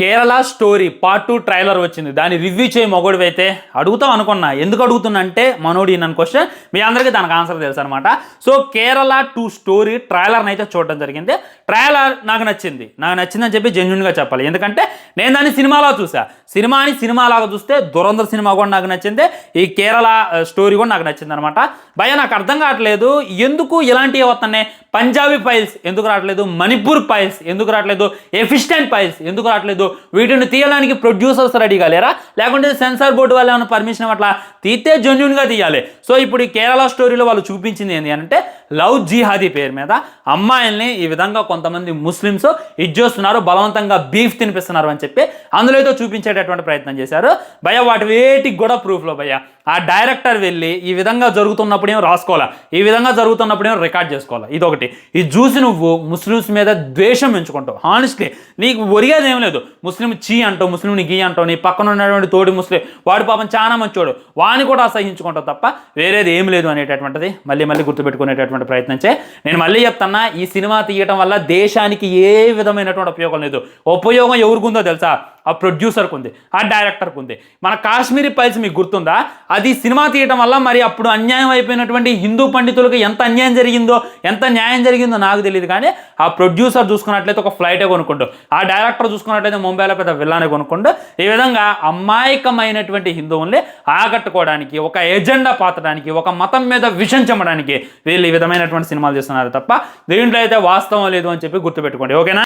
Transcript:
Kerala story part 2 trailer వచ్చింది. దాని review చేయి మొగోడివైతే అడుగుతాం అనుకున్నా. ఎందుకు అడుగుతున్నా అంటే మనోడి నన్ను క్వశ్చన్ మీ అందరికీ దానికి ఆన్సర్ తెలుసు అనమాట. సో కేరళ 2 స్టోరీ ట్రైలర్ని అయితే చూడడం జరిగింది. ట్రైలర్ నాకు నచ్చిందని చెప్పి జెన్యున్గా చెప్పాలి. ఎందుకంటే నేను దాన్ని సినిమాలో చూసా. సినిమాని సినిమాలాగా చూస్తే దురంధర్ సినిమా కూడా నాకు నచ్చింది, ఈ కేరళ స్టోరీ కూడా నాకు నచ్చింది అనమాట. భయ నాకు అర్థం కావట్లేదు ఎందుకు ఇలాంటివి వస్తున్నాయి. పంజాబీ ఫైల్స్ ఎందుకు రావట్లేదు, మణిపూర్ ఫైల్స్ ఎందుకు రావట్లేదు, ఎఫిస్టెంట్ ఫైల్స్ ఎందుకు రావట్లేదు, వీటిని తీయడానికి ప్రొడ్యూసర్స్ రెడీగా లేరా, లేకుంటే సెన్సార్ బోర్డు వాళ్ళు ఏమైనా పర్మిషన్ అట్లా తీస్తే జెన్యూన్గా తీయాలి. సో ఇప్పుడు ఈ కేరళ స్టోరీలో వాళ్ళు చూపించింది ఏంటి అంటే లవ్ జిహాదీ పేరు మీద అమ్మాయిల్ని ఈ విధంగా కొంతమంది ముస్లిమ్స్ ఇచ్చేస్తున్నారు, బలవంతంగా బీఫ్ తినిపిస్తున్నారు అని చెప్పి అందులో అయితే చూపించేటటువంటి ప్రయత్నం చేశారు. భయ వాటి వేటికి కూడా ప్రూఫ్లో భయ ఆ డైరెక్టర్ వెళ్ళి ఈ విధంగా జరుగుతున్నప్పుడేమో రాసుకోవాలా, ఈ విధంగా జరుగుతున్నప్పుడేమో రికార్డ్ చేసుకోవాలా. ఇదొకటి. ఇది చూసి నువ్వు ముస్లిమ్స్ మీద ద్వేషం పెంచుకుంటావు. హానెస్ట్లీ నీకు ఒరిగేది ఏం లేదు. ముస్లిం చీ అంటావు, ముస్లింని గీ అంటావు, నీ పక్కన ఉన్నటువంటి తోడి ముస్లిం వాడు పాపం చాలా మంచోడు, వాడిని కూడా అసహించుకుంటావు తప్ప వేరేది ఏం లేదు అనేటటువంటిది మళ్ళీ గుర్తుపెట్టుకునేటటువంటి ప్రయత్నం చేయి. నేను మళ్ళీ చెప్తున్నా, ఈ సినిమా తీయటం వల్ల దేశానికి ఏ విధమైనటువంటి ఉపయోగం లేదు. ఉపయోగం ఎవరికి ఉందో తెలుసా? ఆ ప్రొడ్యూసర్కి ఉంది, ఆ డైరెక్టర్కి ఉంది. మన కాశ్మీరీ ఫైల్స్ మీకు గుర్తుందా? అది సినిమా తీయటం వల్ల మరి అప్పుడు అన్యాయం అయిపోయినటువంటి హిందూ పండితులకు ఎంత అన్యాయం జరిగిందో, ఎంత న్యాయం జరిగిందో నాకు తెలియదు. కానీ ఆ ప్రొడ్యూసర్ చూసుకున్నట్లయితే ఒక ఫ్లైటే కొనుక్కుంటూ, ఆ డైరెక్టర్ చూసుకున్నట్లయితే ముంబైలో పెద్ద విల్లానే కొనుక్కుంటూ, ఈ విధంగా అమాయకమైనటువంటి హిందువుల్ని ఆకట్టుకోవడానికి, ఒక ఎజెండా పాతడానికి, ఒక మతం మీద విషం చెమ్మడానికి వీళ్ళు ఈ విధమైనటువంటి సినిమాలు చేస్తున్నారు తప్ప దీంట్లో అయితే వాస్తవం లేదు అని చెప్పి గుర్తుపెట్టుకోండి. ఓకేనా?